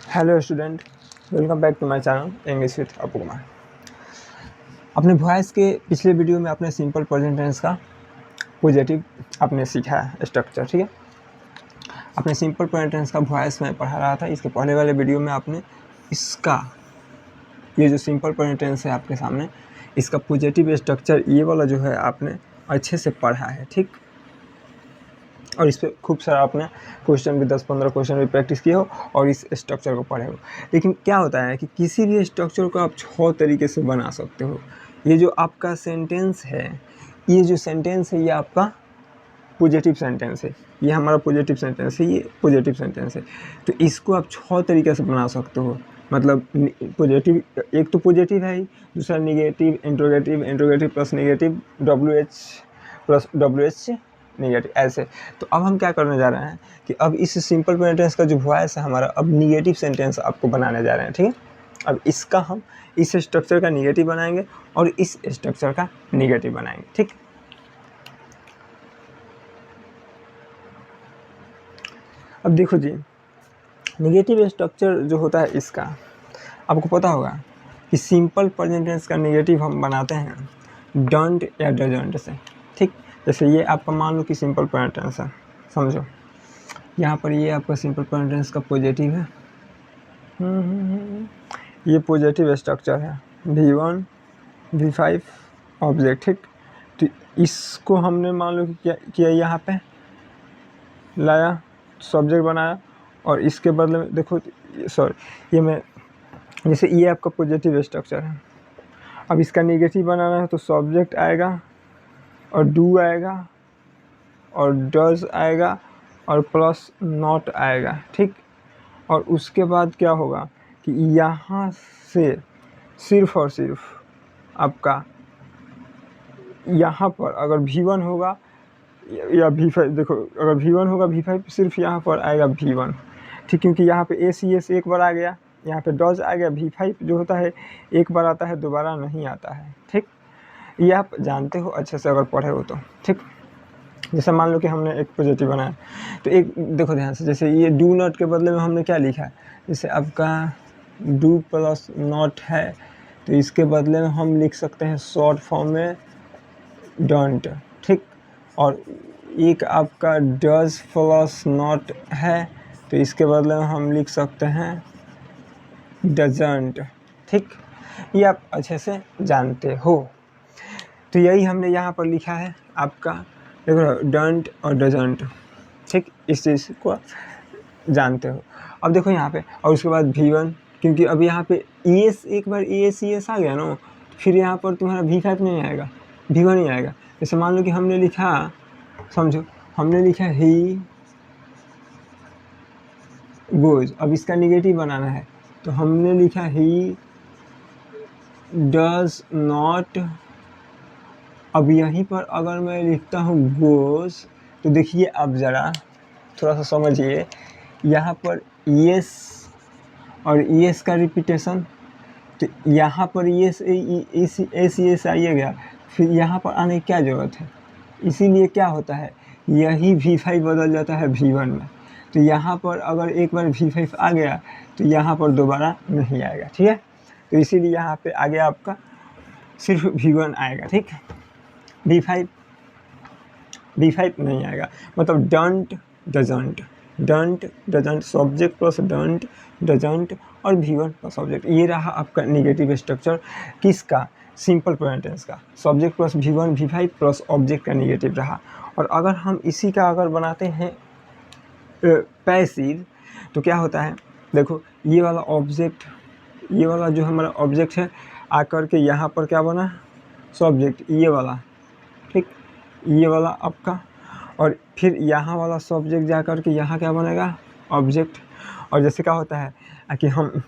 Hello student, welcome back to my channel English with Apu Kumar. अपने voice के पिछले video में आपने सिंपल प्रेजेंट टेंस का पॉजिटिव आपने सीखा है स्ट्रक्चर, ठीक है। आपने सिंपल प्रेजेंट टेंस का वॉइस में पढ़ा रहा था। इसके पहले वाले वीडियो में आपने इसका ये जो सिंपल प्रेजेंट टेंस है आपके सामने, इसका पॉजिटिव स्ट्रक्चर ये वाला जो है आपने अच्छे से पढ़ा है, ठीक। और इस पर खूब सारा आपने क्वेश्चन भी 10-15 क्वेश्चन भी प्रैक्टिस किए हो और इस स्ट्रक्चर को पढ़े हो। लेकिन क्या होता है कि किसी भी स्ट्रक्चर को आप 6 तरीके से बना सकते हो। ये जो आपका सेंटेंस है, ये जो सेंटेंस है, ये आपका पॉजिटिव सेंटेंस है। ये हमारा पॉजिटिव सेंटेंस है, ये पॉजिटिव सेंटेंस है। तो इसको आप 6 तरीके से बना सकते हो। मतलब पॉजिटिव, एक तो पॉजिटिव है ही, दूसरा negative, interrogative, interrogative plus negative, WH plus WH negative, ऐसे। तो अब हम क्या करने जा रहे हैं कि अब इस सिंपल प्रेजेंट टेंस का जो वॉइस है हमारा, अब निगेटिव सेंटेंस आपको बनाने जा रहे हैं, ठीक है। अब इसका हम इस स्ट्रक्चर का निगेटिव बनाएंगे और इस स्ट्रक्चर का निगेटिव बनाएंगे, ठीक। अब देखो जी, निगेटिव स्ट्रक्चर जो होता है इसका आपको पता होगा कि सिंपल प्रेजेंट टेंस का निगेटिव हम बनाते हैं डोंट या डजंट से, ठीक। जैसे ये आपका मान लो कि सिंपल प्रेजेंट टेंस है, समझो यहाँ पर ये आपका सिंपल प्रेजेंट टेंस का पॉजिटिव है। ये पॉजिटिव स्ट्रक्चर है, V1 V5 ऑब्जेक्ट, ठीक। तो इसको हमने मान लो कि क्या किया, यहाँ पे लाया, सब्जेक्ट बनाया, और इसके बदले में देखो, सॉरी, ये मैं जैसे ये आपका पॉजिटिव स्ट्रक्चर है। अब इसका नेगेटिव बनाना है तो सब्जेक्ट आएगा और डू आएगा और डज आएगा और प्लस नॉट आएगा, ठीक। और उसके बाद क्या होगा कि यहाँ से सिर्फ और सिर्फ आपका यहाँ पर अगर V1 होगा या V5, देखो अगर V1 होगा V5 सिर्फ यहाँ पर आएगा V1, ठीक। क्योंकि यहाँ पे ACS एक बार आ गया, यहाँ पे डज आ गया। V5 जो होता है एक बार आता है, दोबारा नहीं आता है, ठीक। ये आप जानते हो अच्छे से अगर पढ़े हो तो, ठीक। जैसे मान लो कि हमने एक पॉजिटिव बनाया, तो एक देखो ध्यान से, जैसे ये डू नॉट के बदले में हमने क्या लिखा है, जैसे आपका डू प्लस नॉट है तो इसके बदले में हम लिख सकते हैं शॉर्ट फॉर्म में डोंट, ठीक। और एक आपका डज प्लस नॉट है तो इसके बदले में हम लिख सकते हैं डजंट, ठीक। ये आप अच्छे से जानते हो। तो यही हमने यहाँ पर लिखा है आपका, देखो डोंट और डजंट, ठीक। इस चीज़ को जानते हो। अब देखो यहाँ पे, और उसके बाद V1, क्योंकि अब यहाँ पे ES एक बार ES आ गया ना, फिर यहाँ पर तुम्हारा V5 नहीं आएगा, V1 ही आएगा। जैसे मान लो कि हमने लिखा, समझो हमने लिखा ही गोज, अब इसका निगेटिव बनाना है तो हमने लिखा ही डज नॉट। अब यहीं पर अगर मैं लिखता हूँ गोज, तो देखिए अब ज़रा थोड़ा सा समझिए, यहाँ पर यस और यस का रिपीटेशन, तो यहाँ पर यस एस आइए गया, फिर यहाँ पर आने की क्या ज़रूरत है। इसीलिए क्या होता है, यही V5 बदल जाता है V1 में। तो यहाँ पर अगर एक बार V5 आ गया तो यहाँ पर दोबारा नहीं आएगा, ठीक है। तो इसीलिए यहाँ पे आगे आपका सिर्फ V1 आएगा, ठीक। V5 नहीं आएगा। मतलब don't doesn't, don't doesn't, subject plus don't doesn't और V1 प्लस ऑब्जेक्ट। ये रहा आपका निगेटिव स्ट्रक्चर किसका, सिंपल प्रेजेंट टेंस का। Subject plus V1 V5 plus object का निगेटिव रहा। और अगर हम इसी का अगर बनाते हैं पैसिव, तो क्या होता है, देखो ये वाला ऑब्जेक्ट, ये वाला जो हमारा ऑब्जेक्ट है आकर के यहाँ पर क्या बना, सब्जेक्ट, ये वाला, ठीक। ये वाला आपका, और फिर यहाँ वाला सब्जेक्ट जा कर के यहाँ क्या बनेगा, ऑब्जेक्ट। और जैसे क्या होता है कि हम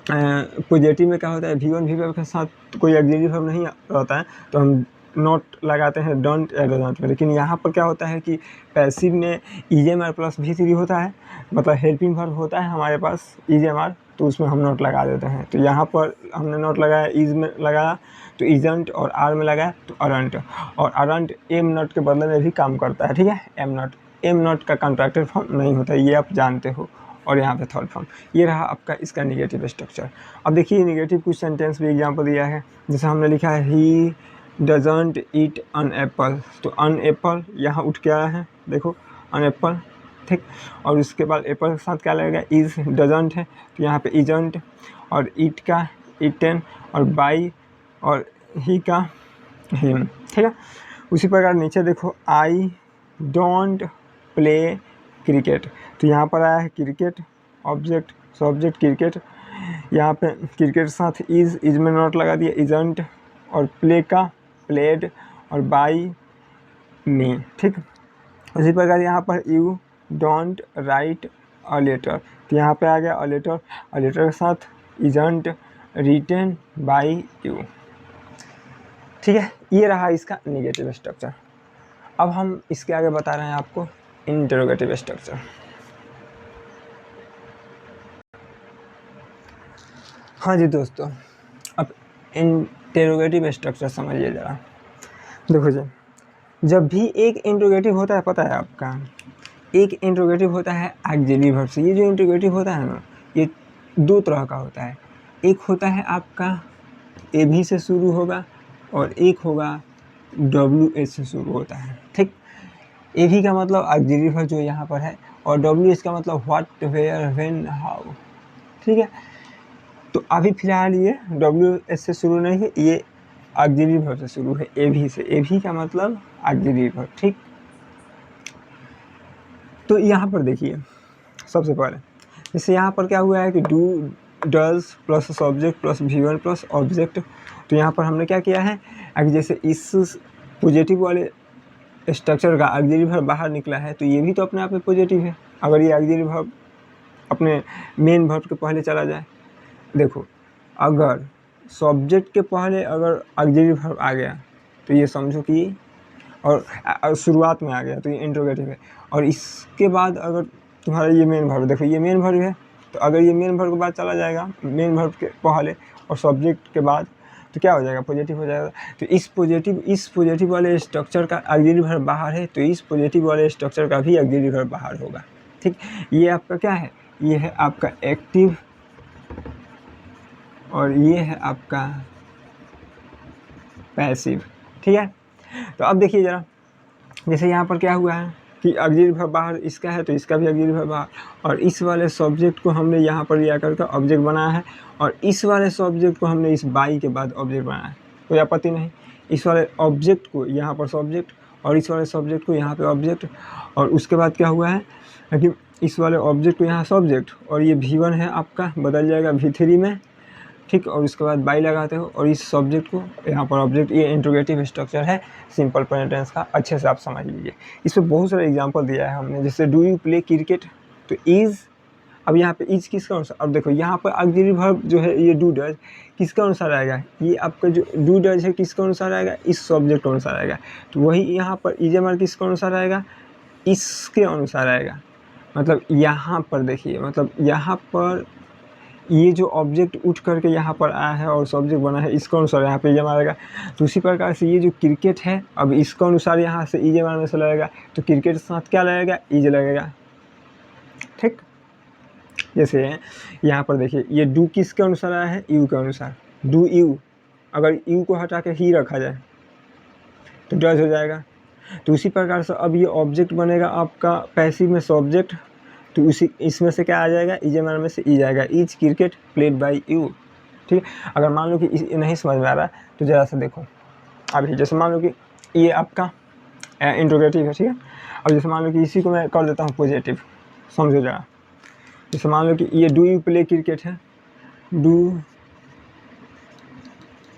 पॉजिटिव में क्या होता है, V1 V5 के साथ कोई ऑक्सिलरी वर्ब नहीं रहता है तो हम नोट लगाते हैं डोंट या डोंट में। लेकिन यहाँ पर क्या होता है कि पैसिव में EJMR प्लस V3 होता है, मतलब हेल्पिंग वर्ब होता है हमारे पास EJMR, तो उसमें हम नोट लगा देते हैं। तो यहाँ पर हमने नोट लगाया, इज में लगाया तो इजंट, और आर में लगाया तो अरंट। और अरंट एम नोट के बदले में भी काम करता है, ठीक है। एम नोट का कॉन्ट्रैक्टेड फॉर्म नहीं होता, ये आप जानते हो। और यहाँ पे थर्ड फॉर्म। ये रहा आपका इसका निगेटिव स्ट्रक्चर। अब देखिए निगेटिव कुछ सेंटेंस भी एग्जाम्पल दिया है, जैसे हमने लिखा है he doesn't eat on Apple, तो अन एप्पल यहाँ उठ के आया है, देखो अन एप्पल, ठीक। और उसके बाद एप्पल के साथ क्या लगेगा, इज, डजंट है तो यहाँ पे इजंट, और ईट का ईटन, और बाई, और ही का हिम, ठीक है। उसी प्रकार नीचे देखो आई डोंट प्ले क्रिकेट, तो यहाँ पर आया है क्रिकेट, ऑब्जेक्ट सब्जेक्ट क्रिकेट, यहाँ पे क्रिकेट के साथ इज में नॉट लगा दिया, इजंट, और प्ले का प्लेड, और बाई मी, ठीक। उसी प्रकार यहाँ पर you don't write a letter, तो यहाँ पे आ गया अ लेटर के साथ इजंट रिटन बाई यू, ठीक है। ये रहा इसका निगेटिव स्ट्रक्चर। अब हम इसके आगे बता रहे हैं आपको इंटरोगेटिव स्ट्रक्चर। हाँ जी दोस्तों, अब इंटरोगेटिव स्ट्रक्चर समझिए ज़रा। देखो जी, जब भी एक इंटरोगेटिव होता है, पता है आपका, एक इंटरोगेटिव होता है ऑक्सिलरी वर्ब से। ये जो इंटरोगेटिव होता है ना, ये दो तरह का होता है। एक होता है आपका ए भी से शुरू होगा, और एक होगा डब्ल्यू एच से शुरू होता है, ठीक। ए भी का मतलब ऑक्सिलरी वर्ब जो यहाँ पर है, और डब्ल्यू एच का मतलब व्हाट, वेयर, व्हेन, हाउ, ठीक है। तो अभी फिलहाल ये डब्ल्यू एच से शुरू नहीं है, ये ऑक्सिलरी वर्ब से शुरू है, ए भी से। ए भी का मतलब ऑक्सिलरी वर्ब, ठीक। तो यहाँ पर देखिए सबसे पहले, जैसे यहाँ पर क्या हुआ है कि do does plus subject plus V1 plus object, तो यहाँ पर हमने क्या किया है, अगर जैसे इस पॉजिटिव वाले स्ट्रक्चर का ऑक्सिलरी वर्ब बाहर निकला है, तो ये भी तो अपने आप में पॉजिटिव है। अगर ये ऑक्सिलरी वर्ब अपने मेन वर्ब के पहले चला जाए, देखो अगर सब्जेक्ट के पहले अगर ऑक्सिलरी वर्ब आ गया तो ये समझो कि, और शुरुआत में आ गया तो ये इंट्रोगेटिव है। और इसके बाद अगर तुम्हारा ये मेन वर्ब, देखो ये मेन वर्ब है, तो अगर ये मेन वर्ब के बाद चला जाएगा, मेन वर्ब के पहले और सब्जेक्ट के बाद, तो क्या हो जाएगा, पॉजिटिव हो जाएगा। तो इस पॉजिटिव वाले स्ट्रक्चर का ऑक्सिलरी वर्ब बाहर है, तो इस पॉजिटिव वाले स्ट्रक्चर का भी ऑक्सिलरी वर्ब बाहर होगा, ठीक। ये आपका क्या है, ये है आपका एक्टिव, और ये है आपका पैसिव, ठीक है। तो अब देखिए ज़रा, जैसे यहाँ पर क्या हुआ है कि ऑक्सिलरी वर्ब बाहर इसका है, तो इसका भी ऑक्सिलरी वर्ब बाहर, और इस वाले सब्जेक्ट को हमने यहाँ पर लिया करके ऑब्जेक्ट बनाया है, और इस वाले सब्जेक्ट को हमने इस बाई के बाद ऑब्जेक्ट बनाया है, कोई आपत्ति नहीं। इस वाले ऑब्जेक्ट को यहाँ पर सब्जेक्ट, और इस वाले सब्जेक्ट को यहाँ पे ऑब्जेक्ट, और उसके बाद क्या हुआ है कि इस वाले ऑब्जेक्ट को यहाँ सब्जेक्ट, और ये V1 है आपका, बदल जाएगा V3 में, ठीक। और उसके बाद बाई लगाते हो, और इस सब्जेक्ट को यहाँ पर ऑब्जेक्ट। ये इंट्रोगेटिव स्ट्रक्चर है सिंपल प्रेजेंट टेंस का, अच्छे से आप समझ लीजिए। इसमें बहुत सारे एग्जांपल दिया है हमने, जैसे डू यू प्ले क्रिकेट, तो इज़, अब यहाँ पे इज किसका अनुसार, अब देखो यहाँ पर ऑक्सिलरी वर्ब जो है ये डू डज किसका अनुसार आएगा, ये आपका जो डू डज है किसका अनुसार आएगा, इस सब्जेक्ट के अनुसार आएगा। तो वही यहाँ पर इजमर किसके अनुसार आएगा, इसके अनुसार आएगा। मतलब यहाँ पर देखिए, मतलब यहाँ पर ये जो ऑब्जेक्ट उठ करके यहाँ पर आया है और सब्जेक्ट बना है, इसका अनुसार यहाँ पे इजम आएगा। तो उसी प्रकार से ये जो क्रिकेट है, अब इसका अनुसार यहाँ से इजम में से लगेगा, तो क्रिकेट के साथ क्या लगेगा, इज लगेगा, ठीक। जैसे यहाँ पर देखिए, ये डू किसके अनुसार आया है, यू के अनुसार, डू यू, अगर यू को हटा के ही रखा जाए तो डज हो जाएगा। तो उसी प्रकार से अब ये ऑब्जेक्ट बनेगा आपका पैसिव में सब्जेक्ट, तो उसी इसमें से क्या आ जाएगा, इजमर में से ई जाएगा, is cricket played by you, ठीक है। अगर मान लो कि नहीं समझ में आ रहा तो ज़रा सा देखो अभी, जैसे मान लो कि ये आपका इंट्रोगेटिव है, ठीक है। अब जैसे मान लो कि इसी को मैं कर देता हूँ पॉजिटिव, समझो ज़रा। जैसे मान लो कि ये डू यू प्ले क्रिकेट है, डू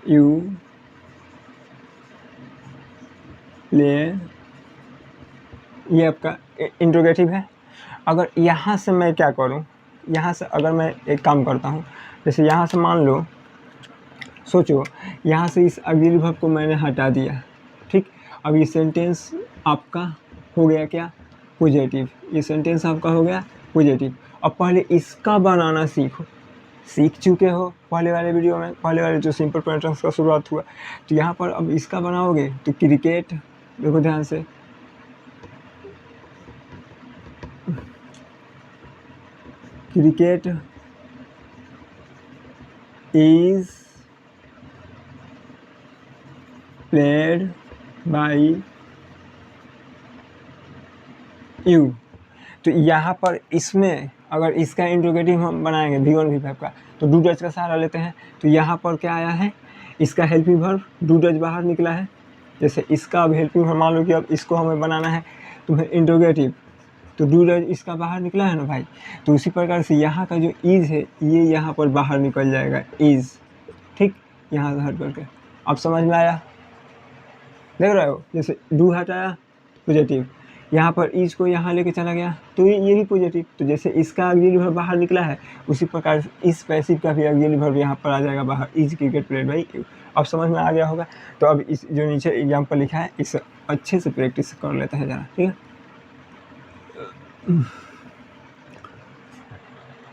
यू प्ले, ये आपका इंट्रोगेटिव है। अगर यहाँ से मैं क्या करूँ, यहाँ से अगर मैं एक काम करता हूँ, जैसे यहाँ से मान लो, सोचो यहाँ से इस ऑक्सिलरी वर्ब को मैंने हटा दिया, ठीक। अब ये सेंटेंस आपका हो गया क्या, पॉजिटिव, ये सेंटेंस आपका हो गया पॉजिटिव। अब पहले इसका बनाना सीखो, सीख चुके हो पहले वाले वीडियो में, पहले वाले जो सिंपल प्रेजेंट टेंस का शुरुआत हुआ, तो यहाँ पर अब इसका बनाओगे तो क्रिकेट, देखो ध्यान से, cricket is played by you. तो यहाँ पर इसमें अगर इसका इंट्रोगेटिव हम बनाएंगे V1 V5 का, तो डू डज का सहारा लेते हैं। तो यहाँ पर क्या आया है, इसका हेल्पिंग वर्ब डू डज बाहर निकला है। जैसे इसका अब हेल्पिंग वर्ब मान लो कि अब इसको हमें बनाना है तुम्हें इंट्रोगेटिव, तो डू डज इसका बाहर निकला है ना भाई। तो उसी प्रकार से यहाँ का जो इज है ये यहाँ पर बाहर निकल जाएगा इज, ठीक, यहाँ से हट करके। अब समझ में आया, देख रहे हो, जैसे डू हटाया पॉजिटिव, यहाँ पर इज को यहाँ लेके चला गया तो ये भी पॉजिटिव। तो जैसे इसका ऑक्सिलरी वर्ब बाहर निकला है उसी प्रकार से इस पैसिव का भी ऑक्सिलरी वर्ब यहाँ पर आ जाएगा बाहर, is cricket played by you. अब समझ में आ गया होगा। तो अब इस जो नीचे एग्जाम्पल लिखा है इस अच्छे से प्रैक्टिस कर लेते हैं जरा, ठीक है।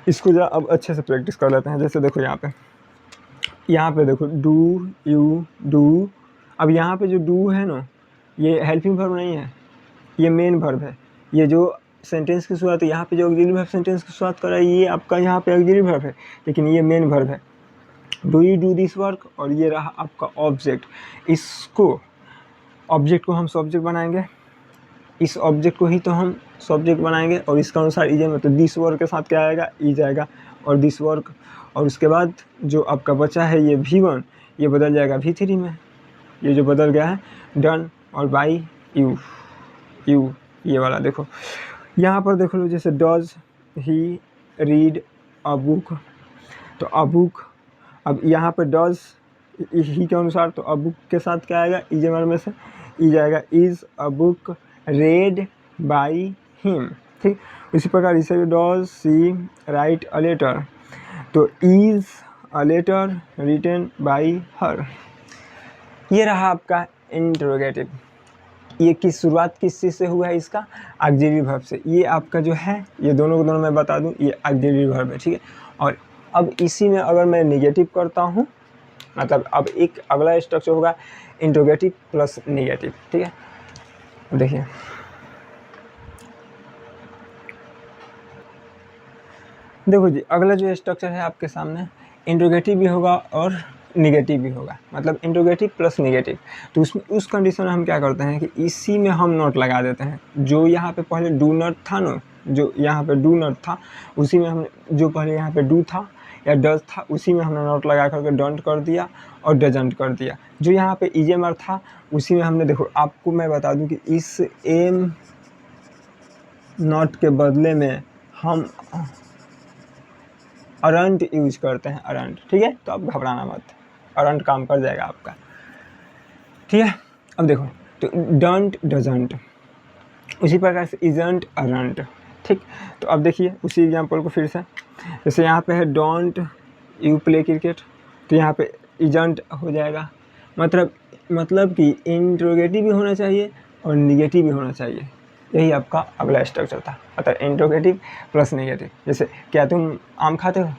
इसको जरा अब अच्छे से प्रैक्टिस कर लेते हैं। जैसे देखो यहाँ पे देखो डू यू डू। अब यहाँ पे जो डू है ना ये हेल्पिंग वर्ब नहीं है, ये मेन वर्ब है। ये जो सेंटेंस की शुरुआत है यहाँ पे जो ऑक्सिलरी वर्ब सेंटेंस की शुरुआत कर रहा है ये आपका यहाँ पे ऑक्सिलरी वर्ब है, लेकिन ये मेन वर्ब है। Do you do this work, और ये रहा आपका ऑब्जेक्ट। इसको ऑब्जेक्ट को हम सब्जेक्ट बनाएंगे, इस ऑब्जेक्ट को ही तो हम सब्जेक्ट बनाएंगे, और इसका अनुसार इज में तो दिस वर्क के साथ क्या आएगा, इज आएगा और दिस वर्क। और उसके बाद जो आपका बचा है ये V1 ये बदल जाएगा V3 में, ये जो बदल गया है डन और बाई यू यू ये वाला। देखो यहाँ पर देख लो, जैसे does he read a book, तो अ बुक, अब यहाँ पे डज ही के अनुसार तो अ बुक के साथ क्या आएगा, इज में से इज आएगा, is a book read by him, ठीक। इसी प्रकार इसे does she write a letter, तो is a letter written by her. ये रहा आपका इंट्रोगेटिव। ये किस शुरुआत किस चीज़ से हुआ है, इसका ऑक्सिलरी वर्ब से। ये आपका जो है ये दोनों को दोनों मैं बता दूं ये ऑक्सिलरी वर्ब है, ठीक है। और अब इसी में अगर मैं नेगेटिव करता हूँ, मतलब अब एक अगला स्ट्रक्चर होगा इंट्रोगेटिव प्लस नेगेटिव, ठीक है। देखिए देखो जी, अगला जो स्ट्रक्चर है आपके सामने इंट्रोगेटिव भी होगा और निगेटिव भी होगा, मतलब इंट्रोगेटिव प्लस निगेटिव। तो उसमें उस कंडीशन में हम क्या करते हैं कि इसी में हम नोट लगा देते हैं। जो यहाँ पे पहले डू नॉट था ना, जो यहाँ पे डू नॉट था उसी में हमने जो पहले यहाँ पे डू था या डज था उसी में हमने नोट लगा करके डोंट कर दिया और डजंट कर दिया। जो यहाँ पे इजेमर था उसी में हमने, देखो आपको मैं बता दूँ कि इस एम नॉट के बदले में हम अरंट यूज करते हैं, अरंट, ठीक है। तो आप घबराना मत, अरंट काम कर जाएगा आपका, ठीक है। अब देखो तो डोंट डजंट, उसी प्रकार से इजंट अरंट, ठीक। तो अब देखिए उसी एग्जांपल को फिर से, जैसे यहाँ पे है डोंट यू प्ले क्रिकेट, तो यहाँ पे इजंट हो जाएगा। मतलब कि इंट्रोगेटिव भी होना चाहिए और निगेटिव भी होना चाहिए। यही आपका अगला स्ट्रक्चर था, अतः इंट्रोगेटिव प्लस नेगेटिव। जैसे क्या तुम आम खाते हो,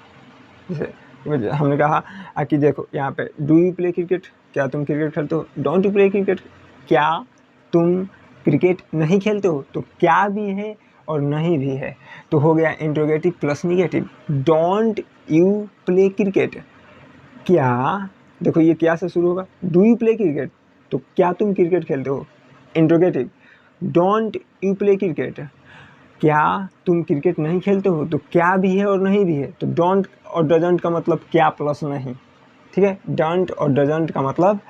जैसे हमने कहा कि देखो यहाँ पे डू यू प्ले क्रिकेट, क्या तुम क्रिकेट खेलते हो, डोंट यू प्ले क्रिकेट, क्या तुम क्रिकेट नहीं खेलते हो, तो क्या भी है और नहीं भी है, तो हो गया interrogative plus negative. Don't you play cricket, क्या, देखो ये क्या से शुरू होगा, डू यू प्ले क्रिकेट, तो क्या तुम क्रिकेट खेलते हो, interrogative. Don't you play cricket, क्या तुम क्रिकेट नहीं खेलते हो, तो क्या भी है और नहीं भी है, तो डोंट और डजंट का मतलब क्या प्लस नहीं, ठीक है। डोंट और डजंट का मतलब,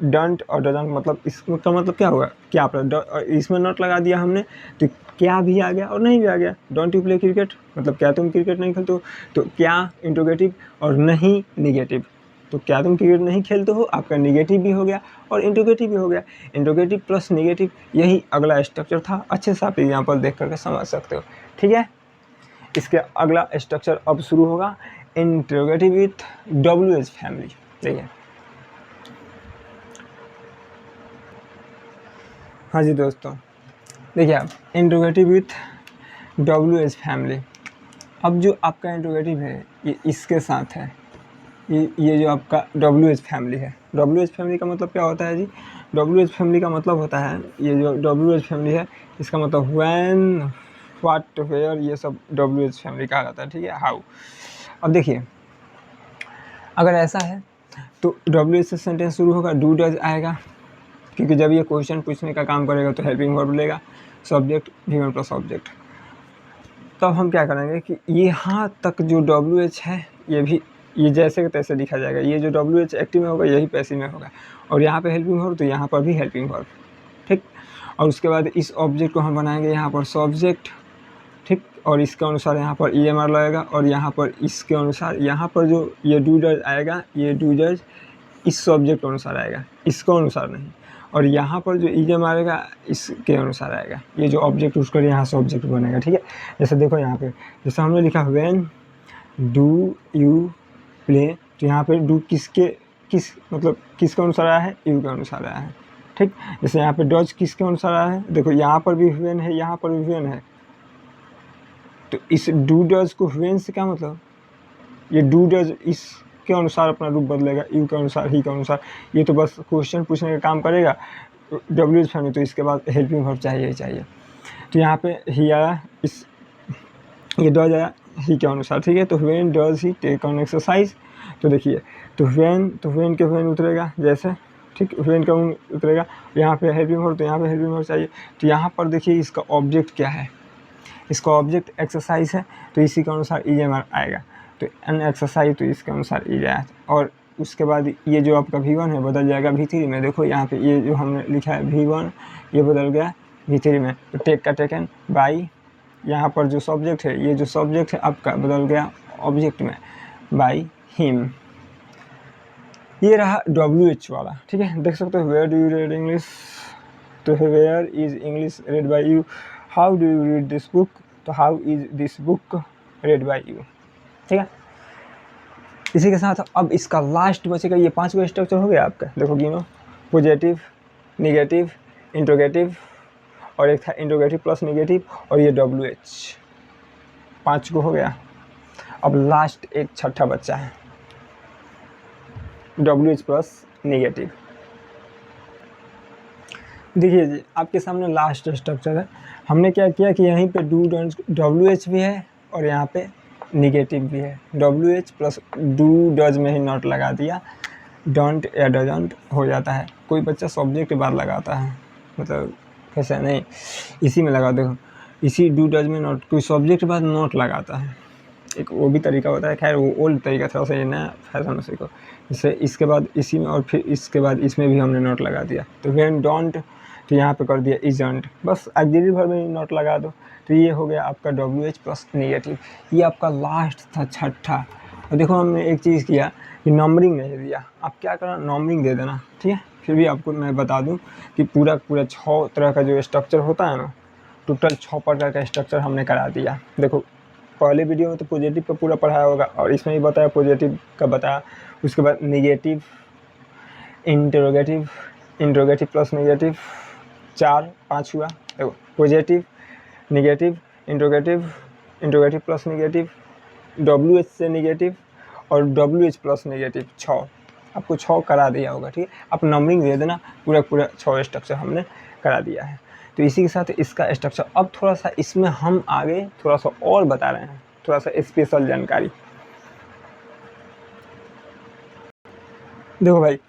डोंट और डजंट मतलब इसका मतलब क्या होगा, क्या प्लस, इसमें नोट लगा दिया हमने तो क्या भी आ गया और नहीं भी आ गया। डोंट यू प्ले क्रिकेट मतलब क्या तुम क्रिकेट नहीं खेलते हो, तो क्या इंट्रोगेटिव और नहीं निगेटिव, तो क्या तुम क्रिकेट नहीं खेलते हो आपका निगेटिव भी हो गया और इंट्रोगेटिव भी हो गया। इंट्रोगेटिव प्लस निगेटिव, यही अगला स्ट्रक्चर था। अच्छे से आप एग्जाम्पल देख करके समझ सकते हो, ठीक है। इसके अगला स्ट्रक्चर अब शुरू होगा इंट्रोगेटिव विथ WH फैमिली। देखिए हाँ जी दोस्तों, देखिए आप इंट्रोगेटिव विथ WH फैमिली। अब जो आपका इंट्रोगेटिव है ये इसके साथ है, ये जो आपका WH फैमिली है। WH फैमिली का मतलब क्या होता है जी, WH फैमिली का मतलब होता है, ये जो WH फैमिली है इसका मतलब व्हेन व्हाट, वेयर, ये सब WH फैमिली कहा जाता है, ठीक है। हाउ, अब देखिए अगर ऐसा है तो WH से सेंटेंस शुरू होगा, डू डज आएगा, क्योंकि जब ये क्वेश्चन पूछने का काम करेगा तो हेल्पिंग वर्ब लेगा, सब्जेक्ट V1 प्लस ऑब्जेक्ट। तब हम क्या करेंगे कि यहाँ तक जो WH है ये भी ये जैसे तैसे लिखा जाएगा, ये जो WH एक्टिव में होगा यही पैसिव में होगा, और यहाँ पे हेल्पिंग वर्ब तो यहाँ पर भी हेल्पिंग वर्ब, ठीक। और उसके बाद इस ऑब्जेक्ट को हम बनाएंगे यहाँ पर सब्जेक्ट, ठीक, और इसके अनुसार यहाँ पर EMR लगेगा, और यहाँ पर इसके अनुसार यहाँ पर जो ये डू डज आएगा, ये डू डज इस सब्जेक्ट के अनुसार आएगा, इसके अनुसार नहीं, और यहाँ पर जो EMR आएगा इसके अनुसार आएगा, ये जो ऑब्जेक्ट उसका यहाँ से ऑब्जेक्ट बनेगा, ठीक है। जैसे देखो यहाँ पे जैसे हमने लिखा व्हेन डू यू प्ले, तो यहाँ पे डू किस मतलब किसके अनुसार आया है, यू के अनुसार आया है, ठीक। जैसे यहाँ पे डज किसके अनुसार आया है, देखो यहाँ पर भी व्हेन है, यहाँ पर भी व्हेन है, तो इस डू डज को व्हेन से क्या मतलब, ये डू डज इसके अनुसार अपना रूप बदलेगा, यू के अनुसार, ही के अनुसार, ये तो बस क्वेश्चन पूछने का काम करेगा। WH फैमिली तो इसके बाद हेल्पिंग वर्ब चाहिए ही चाहिए, तो यहाँ पे ही आया, इस ये डज आया ही के अनुसार, ठीक है। तो when does he take on exercise, तो देखिए तो व्हेन के व्हेन उतरेगा जैसे, ठीक, व्हेन का उतरेगा, यहाँ पे हेल्पिंग वर्ब तो यहाँ पे हेल्पिंग वर्ब चाहिए, तो यहाँ पर देखिए इसका ऑब्जेक्ट क्या है, इसका ऑब्जेक्ट एक्सरसाइज है, तो इसी के अनुसार EMR आएगा, तो एन एक्सरसाइज तो इसके अनुसार ई जाए, और उसके बाद ये जो आपका V1 है बदल जाएगा V3 में, देखो यहाँ पे ये जो हमने लिखा है V1 ये बदल गया V3 में, तो टेक का टेकन, बाई यहाँ पर जो सब्जेक्ट है, ये जो सब्जेक्ट है आपका बदल गया ऑब्जेक्ट में, बाई हिम। ये रहा WH वाला, ठीक है। देख सकते हो where do you read English, तो where is English read by you, how do you read this book, तो how is this book read by you, ठीक है। इसी के साथ अब इसका लास्ट बचेगा, ये 5 गो स्ट्रक्चर हो गया आपका, देखो गिनो, पॉजिटिव, निगेटिव, इंट्रोगेटिव, और एक था इंट्रोगेटिव प्लस निगेटिव, और ये WH, 5 गो हो गया। अब लास्ट एक छठा बच्चा है WH प्लस निगेटिव। देखिए जी आपके सामने लास्ट स्ट्रक्चर है, हमने क्या किया कि यहीं पे डू WH भी है और यहाँ पे निगेटिव भी है, WH प्लस डू डज में ही नॉट लगा दिया, डोंट या डजंट हो जाता है। कोई बच्चा सब्जेक्ट के बाद लगाता है, मतलब कैसे नहीं, इसी में लगा, देखो इसी डू डज में नॉट, कोई सब्जेक्ट के बाद नॉट लगाता है, एक वो भी तरीका होता है, खैर वो ओल्ड तरीका था, उसे नया फैशन उसी को, जैसे इसके बाद इसी में और फिर इसके बाद इसमें भी हमने नोट लगा दिया, तो व्हेन डोंट तो यहाँ पे कर दिया इजंट, बस ऑक्सिलरी वर्ब में नोट लगा दो, तो ये हो गया आपका WH प्लस निगेटिव। ये आपका लास्ट था छठा। और देखो हमने एक चीज़ किया कि नंबरिंग नहीं दिया, आप क्या करना नंबरिंग दे देना, ठीक है। फिर भी आपको मैं बता दूं कि पूरा 6 तरह का जो स्ट्रक्चर होता है ना, टोटल 6 प्रकार का स्ट्रक्चर हमने करा दिया। देखो पहले वीडियो में तो पॉजिटिव का पूरा पढ़ाया होगा और इसमें भी बताया पॉजिटिव का बताया, उसके बाद negative, interrogative, interrogative plus negative, 4-5 हुआ। देखो positive, negative, interrogative, interrogative plus negative, WH से निगेटिव और WH प्लस निगेटिव, 6 आपको 6 करा दिया होगा, ठीक है। आप नंबरिंग दे देना, पूरा 6 स्ट्रक्चर हमने करा दिया है। तो इसी के साथ इसका स्ट्रक्चर, अब थोड़ा सा इसमें हम आगे थोड़ा सा और बता रहे हैं, थोड़ा सा स्पेशल जानकारी। देखो भाई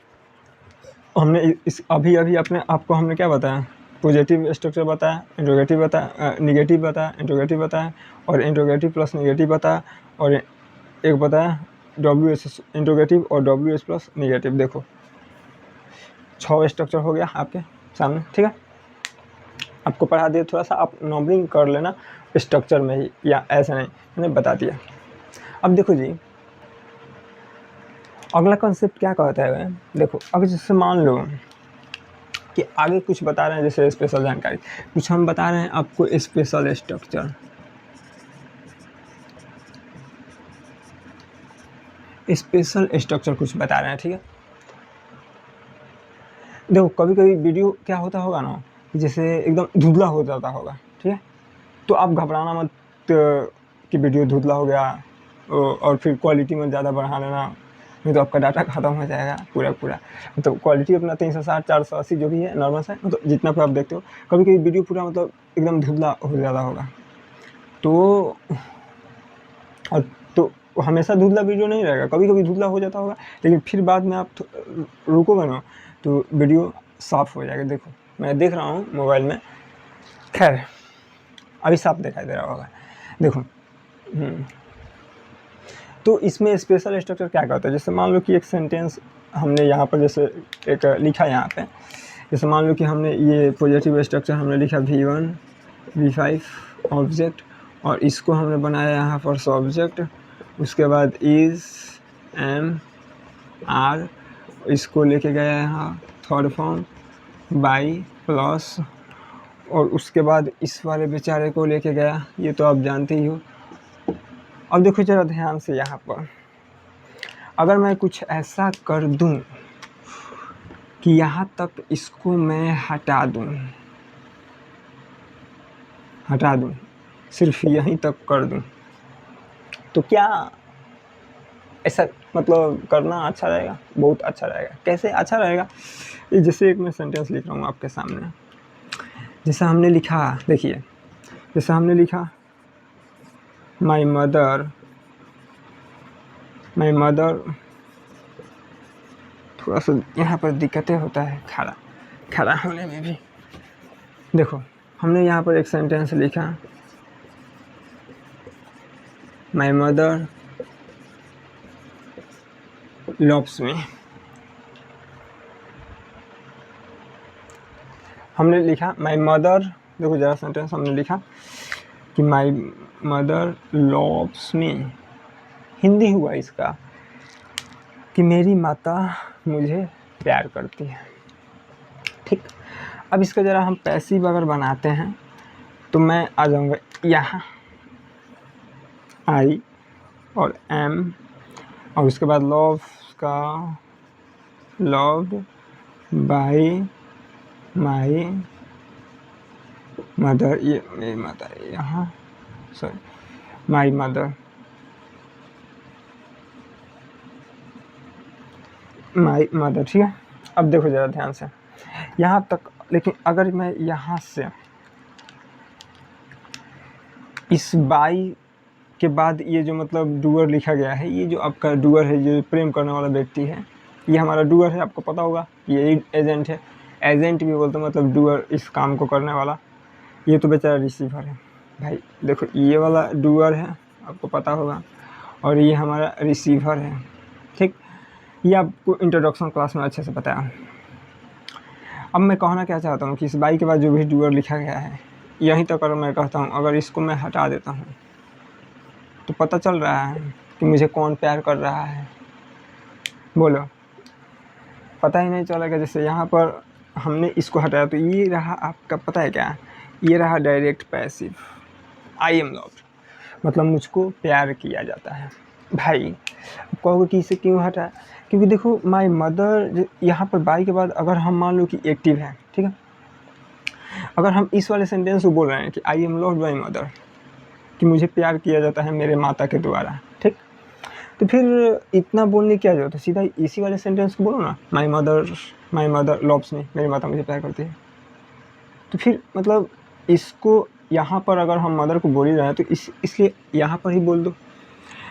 हमने इस अभी अपने आपको हमने क्या बताया, पॉजिटिव स्ट्रक्चर बताया, इंट्रोगेटिव बताया, निगेटिव बताया, इंट्रोगेटिव बताया और इंट्रोगेटिव प्लस निगेटिव बताया, और एक बताया WH इंट्रोगेटिव और WH प्लस निगेटिव। देखो 6 स्ट्रक्चर हो गया आपके सामने, ठीक है। आपको पढ़ा दिया, थोड़ा सा आप नंबरिंग कर लेना स्ट्रक्चर में ही, या ऐसा नहीं, मैंने बता दिया। अब देखो जी अगला कॉन्सेप्ट क्या कहता है, देखो अगर जैसे मान लो कि आगे कुछ बता रहे हैं, जैसे स्पेशल जानकारी, कुछ हम बता रहे हैं आपको स्पेशल स्ट्रक्चर, स्पेशल स्ट्रक्चर कुछ बता रहे हैं, ठीक है। देखो कभी कभी वीडियो क्या होता होगा ना, जैसे एकदम धुंधला हो जाता होगा, ठीक है, तो आप घबराना मत कि वीडियो धुंधला हो गया और फिर क्वालिटी में ज़्यादा बढ़ा लेना, नहीं तो आपका डाटा ख़त्म हो जाएगा पूरा। मतलब क्वालिटी अपना 360, 480 जो भी है नॉर्मल है, मतलब जितना पर आप देखते हो, कभी कभी वीडियो पूरा मतलब एकदम धुंधला हो जाता होगा, तो और तो हमेशा धुंधला वीडियो नहीं रहेगा, कभी कभी धुंधला हो जाता होगा, लेकिन फिर बाद में आप रुकोगे ना तो वीडियो साफ़ हो जाएगा। देखो मैं देख रहा हूँ मोबाइल में, खैर अभी साफ दिखाई दे रहा होगा। देखो तो इसमें स्पेशल स्ट्रक्चर क्या करता है, जैसे मान लो कि एक सेंटेंस हमने यहाँ पर जैसे एक लिखा यहाँ पे, जैसे मान लो कि हमने ये पॉजिटिव स्ट्रक्चर हमने लिखा V1 V5 ऑब्जेक्ट, और इसको हमने बनाया यहाँ पर सब्जेक्ट, उसके बाद इज एम आर, इसको लेके गया यहाँ थर्ड फॉर्म बाई प्लस, और उसके बाद इस वाले बेचारे को लेके गया, ये तो आप जानते ही हो। अब देखो जरा ध्यान से, यहाँ पर अगर मैं कुछ ऐसा कर दूं कि यहाँ तक इसको मैं हटा दूं, सिर्फ यहीं तक कर दूं, तो क्या ऐसा मतलब करना अच्छा रहेगा? बहुत अच्छा रहेगा। कैसे अच्छा रहेगा? ये जैसे एक मैं सेंटेंस लिख रहा हूँ आपके सामने, जैसा हमने लिखा, देखिए जैसा हमने लिखा माई मदर, थोड़ा सा यहाँ पर दिक्कतें होता है खड़ा होने में भी। देखो हमने यहाँ पर एक सेंटेंस लिखा माई मदर लव्स मी, हमने लिखा माई मदर, देखो जरा सेंटेंस हमने लिखा कि my mother loves me, Hindi हुआ इसका कि मेरी माता मुझे प्यार करती है। ठीक, अब इसका ज़रा हम पैसिव अगर बनाते हैं तो मैं आ जाऊँगा यहाँ आई और एम, और उसके बाद लव का लव्ड बाई माई मदर, ये मेरी माता है यहाँ, सॉरी माई मदर, ठीक है। अब देखो ज़रा ध्यान से यहाँ तक, लेकिन अगर मैं यहाँ से इस बाई के बाद ये जो मतलब डूअर लिखा गया है, ये जो आपका डूअर है, जो प्रेम करने वाला व्यक्ति है, ये हमारा डूअर है, आपको पता होगा ये एजेंट है, एजेंट भी बोलते हैं मतलब डूअर, इस काम को करने वाला। ये तो बेचारा रिसीवर है भाई, देखो ये वाला डूअर है, आपको पता होगा, और ये हमारा रिसीवर है। ठीक, ये आपको इंट्रोडक्शन क्लास में अच्छे से बताया। अब मैं कहना क्या चाहता हूँ कि इस बाई के बाद जो भी डूअर लिखा गया है यहीं तक अगर मैं कहता हूँ, अगर इसको मैं हटा देता हूँ तो पता चल रहा है कि मुझे कौन प्यार कर रहा है, बोलो? पता ही नहीं चलेगा। जैसे यहाँ पर हमने इसको हटाया तो ये रहा आपका, पता है क्या, ये रहा direct passive, I am loved, मतलब मुझको प्यार किया जाता है। भाई कहोगे कि इसे क्यों हटाया? क्योंकि देखो माई मदर यहाँ पर बाई के बाद अगर हम मान लो कि एक्टिव है, ठीक है, अगर हम इस वाले सेंटेंस को बोल रहे हैं कि I am loved by mother, कि मुझे प्यार किया जाता है मेरे माता के द्वारा, ठीक, तो फिर इतना बोलने की क्या जरूरत है, सीधा इसी वाले सेंटेंस को बोलो ना, माई मदर लव्स मी, मेरी माता मुझे प्यार करती है। तो फिर मतलब इसको यहाँ पर अगर हम मदर को बोल ही रहे हैं तो इसलिए यहाँ पर ही बोल दो।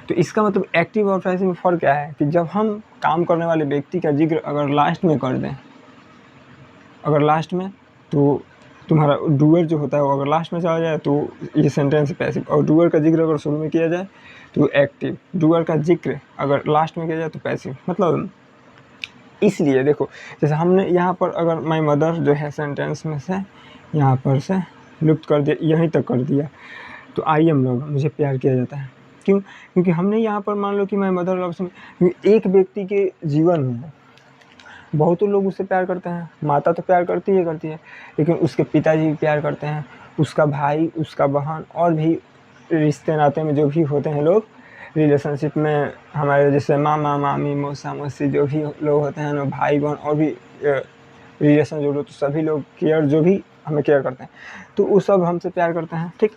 तो इसका मतलब एक्टिव और पैसिव में फ़र्क क्या है कि जब हम काम करने वाले व्यक्ति का जिक्र अगर लास्ट में कर दें, अगर लास्ट में, तो तुम्हारा डूअर जो होता है वो अगर लास्ट में चला जाए तो ये सेंटेंस पैसिव, और डूअर का जिक्र अगर शुरू में किया जाए तो एक्टिव, डूअर का जिक्र अगर लास्ट में किया जाए तो पैसिव। मतलब इसलिए देखो जैसे हमने यहाँ पर अगर माई मदर जो है सेंटेंस में से यहाँ पर से लुप्त कर दिया, यहीं तक कर दिया, तो आई एम लव, मुझे प्यार किया जाता है। क्यों? क्योंकि हमने यहाँ पर मान लो कि माई मदर लव्स मी, एक व्यक्ति के जीवन में बहुतों लोग उससे प्यार करते हैं, माता तो प्यार करती है, लेकिन उसके पिताजी भी प्यार करते हैं, उसका भाई, उसका बहन, और भी रिश्ते नाते में जो भी होते हैं लोग रिलेशनशिप में, हमारे जैसे मामा मामी मौसा मौसी जो भी लोग होते हैं ना, भाई बहन और भी रिलेशन जो लोग, तो सभी लोग केयर, जो भी हमें केयर करते हैं, तो वो सब हमसे प्यार करते हैं। ठीक,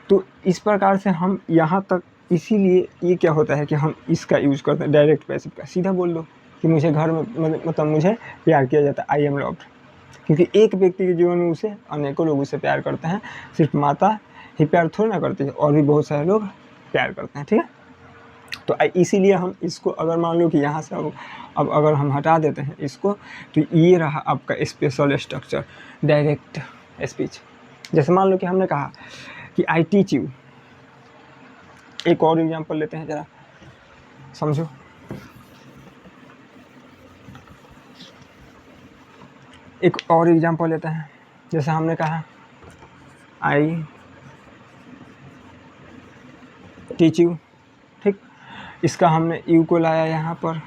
तो इस प्रकार से हम यहाँ तक, इसीलिए ये क्या होता है कि हम इसका यूज़ करते हैं डायरेक्ट पैसिव का। सीधा बोल दो कि मुझे घर में मतलब मुझे प्यार किया जाता है, आई एम लव्ड, क्योंकि एक व्यक्ति के जीवन में उसे अनेकों लोग उसे प्यार करते हैं, सिर्फ माता ही प्यार थोड़ी ना करती है, और भी बहुत सारे लोग प्यार करते हैं, ठीक है। तो इसीलिए हम इसको अगर मान लो कि यहाँ से अब अगर हम हटा देते हैं इसको, तो ये रहा आपका स्पेशल स्ट्रक्चर डायरेक्ट स्पीच। जैसे मान लो कि हमने कहा कि आई टीच यू, एक और एग्जांपल लेते हैं, ज़रा समझो। एक और एग्जांपल लेते हैं, जैसे हमने कहा आई टीच यू, ठीक। इसका हमने यू को लाया यहाँ पर,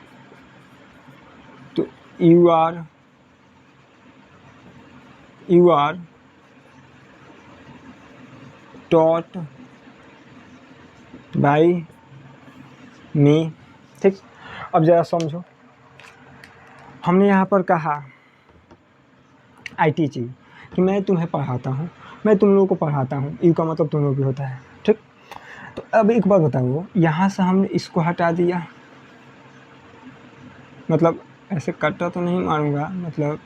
तो यू आर टॉट बाई मी, ठीक। अब ज़रा समझो, हमने यहाँ पर कहा आई टीच यू कि मैं तुम्हें पढ़ाता हूँ, मैं तुम लोगों को पढ़ाता हूँ, यू का मतलब तुम लोग भी होता है, ठीक। तो अब एक बात बताओ, यहाँ से हमने इसको हटा दिया, मतलब ऐसे कट्टा तो नहीं मारूंगा, मतलब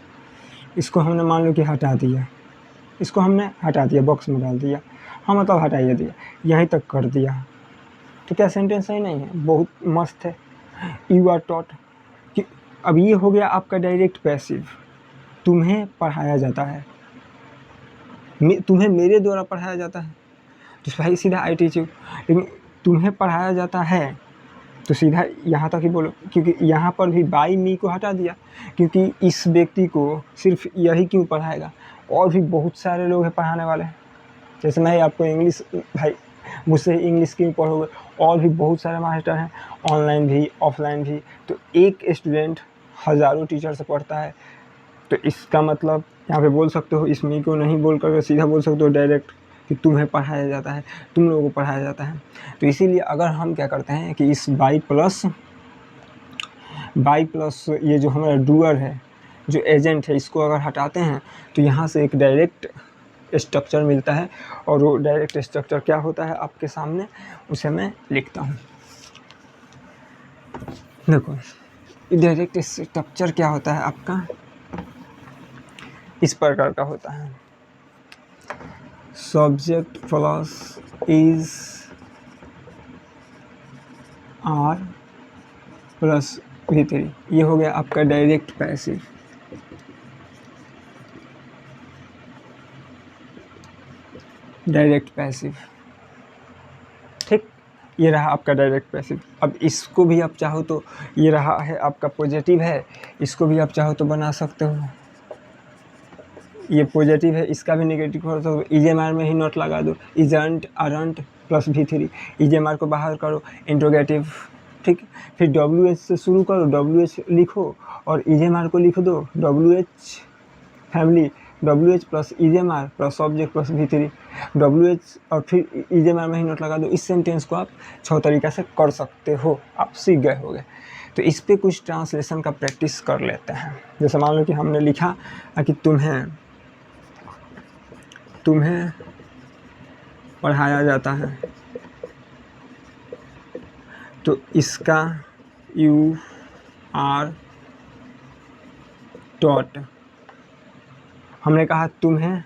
इसको हमने मान लो कि हटा दिया, इसको हमने हटा दिया, बॉक्स में डाल दिया, हाँ मतलब हटाइए दिया, यहीं तक कर दिया, तो क्या सेंटेंस सही नहीं है? बहुत मस्त है। यू आर टॉट कि अब ये हो गया आपका डायरेक्ट पैसिव, तुम्हें पढ़ाया जाता है, तुम्हें मेरे द्वारा पढ़ाया जाता है, तो भाई सीधा आई टीच यू। लेकिन तुम्हें पढ़ाया जाता है तो सीधा यहाँ तक ही बोलो, क्योंकि यहाँ पर भी बाई मी को हटा दिया, क्योंकि इस व्यक्ति को सिर्फ यही क्यों पढ़ाएगा, और भी बहुत सारे लोग हैं पढ़ाने वाले। जैसे मैं आपको इंग्लिश, भाई मुझसे इंग्लिश क्यों पढ़ोगे, और भी बहुत सारे मास्टर हैं, ऑनलाइन भी ऑफलाइन भी। तो एक स्टूडेंट हज़ारों टीचर से पढ़ता है, तो इसका मतलब यहाँ पे बोल सकते हो, इस मी को नहीं बोल कर सीधा बोल सकते हो डायरेक्ट कि तुम्हें पढ़ाया जाता है, तुम लोगों को पढ़ाया जाता है। तो इसीलिए अगर हम क्या करते हैं कि इस बाई प्लस ये जो हमारा डूअर है, जो एजेंट है, इसको अगर हटाते हैं तो यहाँ से एक डायरेक्ट स्ट्रक्चर मिलता है, और वो डायरेक्ट स्ट्रक्चर क्या होता है आपके सामने, उसे मैं लिखता हूँ। देखो डायरेक्ट स्ट्रक्चर क्या होता है आपका, इस प्रकार का होता है, subject plus is are plus V3, ये हो गया आपका डायरेक्ट पैसिव। डायरेक्ट पैसिव, ठीक, ये रहा आपका डायरेक्ट पैसिव। अब इसको भी आप चाहो तो, ये रहा है आपका पॉजिटिव है, इसको भी आप चाहो तो बना सकते हो, ये पॉजिटिव है, इसका भी नेगेटिव कर सकते हो, EJMR में ही नोट लगा दो, isn't aren't plus V3, EJMR को बाहर करो, इंट्रोगेटिव, ठीक। फिर WH से शुरू करो, WH लिखो और EJMR को लिख दो, WH family, WH plus EJMR plus object plus V3, WH और फिर EJMR में ही नोट लगा दो। इस सेंटेंस को आप 6 तरीक़ा से कर सकते हो, आप सीख गए होगे। तो इस पे कुछ ट्रांसलेशन का प्रैक्टिस कर लेते हैं। जैसे मान लो कि हमने लिखा कि तुम्हें पढ़ाया जाता है, तो इसका यू आर टॉट, हमने कहा तुम्हें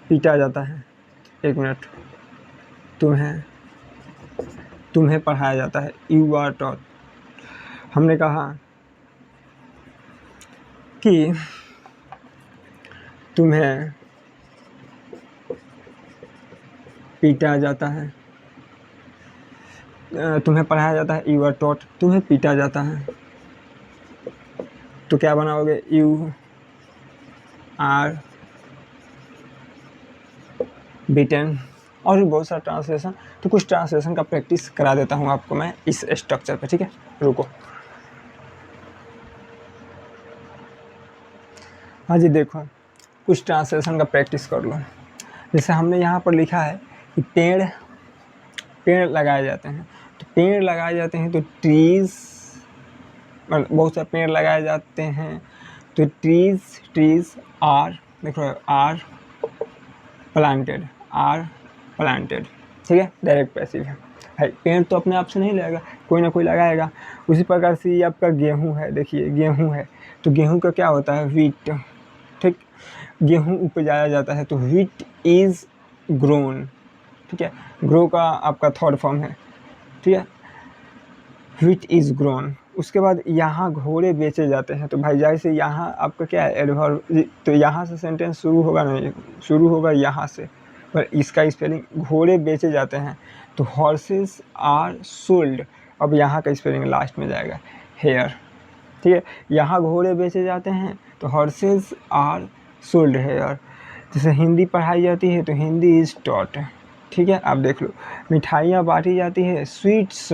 पीटा जाता है, एक मिनट, तुम्हें पढ़ाया जाता है, यू आर टॉट। हमने कहा कि तुम्हें पीटा जाता है, तुम्हें पढ़ाया जाता है, यू आर टॉट, तुम्हें पीटा जाता है, तो क्या बनाओगे, यू आर बीटन, और भी बहुत सारा ट्रांसलेशन। तो कुछ ट्रांसलेशन का प्रैक्टिस करा देता हूँ आपको मैं इस स्ट्रक्चर पे, ठीक है, रुको। हाँ जी, देखो कुछ ट्रांसलेशन का प्रैक्टिस कर लो। जैसे हमने यहाँ पर लिखा है कि पेड़ लगाए जाते हैं, तो पेड़ लगाए जाते हैं तो ट्रीज़, बहुत सारे पेड़ लगाए जाते हैं, तो ट्रीज़ आर, देखो आर प्लांटेड, ठीक है, डायरेक्ट पैसिव है। भाई पेड़ तो अपने आप से नहीं लगेगा, कोई ना कोई लगाएगा। उसी प्रकार से ये आपका गेहूँ है, देखिए गेहूँ है, तो गेहूँ का क्या होता है, व्हीट, ठीक, गेहूँ उपजाया जाता है, तो व्हीट इज़ ग्रोन, ठीक है। ग्रो का आपका थर्ड फॉर्म है, ठीक है, व्हिच इज़ ग्रोन। उसके बाद यहाँ घोड़े बेचे जाते हैं, तो भाई जाहिर से यहाँ आपका क्या है, एडवर्ब, तो यहाँ से सेंटेंस शुरू होगा नहीं, शुरू होगा यहाँ से, पर इसका स्पेलिंग घोड़े बेचे जाते हैं, तो हॉर्सेस आर सोल्ड। अब यहाँ का स्पेलिंग लास्ट में जाएगा हेयर, ठीक है। यहाँ घोड़े बेचे जाते हैं तो हॉर्सेस आर सोल्ड हेयर। जैसे हिंदी पढ़ाई जाती है तो हिंदी इज़ टॉट, ठीक है। आप देख लो, मिठाइयाँ बांटी जाती है, स्वीट्स,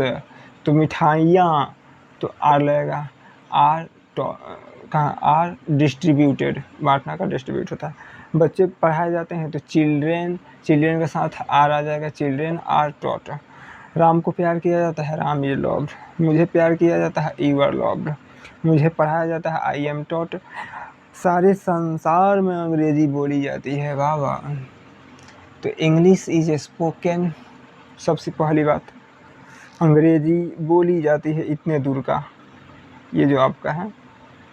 तो मिठाइयाँ, तो आर लगेगा, आर कहाँ, आर डिस्ट्रीब्यूटेड, बांटना का डिस्ट्रीब्यूट होता है। बच्चे पढ़ाए जाते हैं तो चिल्ड्रेन, चिल्ड्रेन के साथ आर आ जाएगा, चिल्ड्रेन आर टॉट। राम को प्यार किया जाता है, राम इज लव्ड। मुझे प्यार किया जाता है, यू आर लव्ड। मुझे पढ़ाया जाता है, आई एम टॉट। सारे संसार में अंग्रेजी बोली जाती है, वाह वाह। तो इंग्लिश इज स्पोकन, सबसे पहली बात, अंग्रेजी बोली जाती है इतने दूर का, ये जो आपका है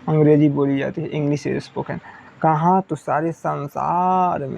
अंग्रेजी बोली जाती है, इंग्लिश इज स्पोकन। कहाँ, तो सारे संसार में।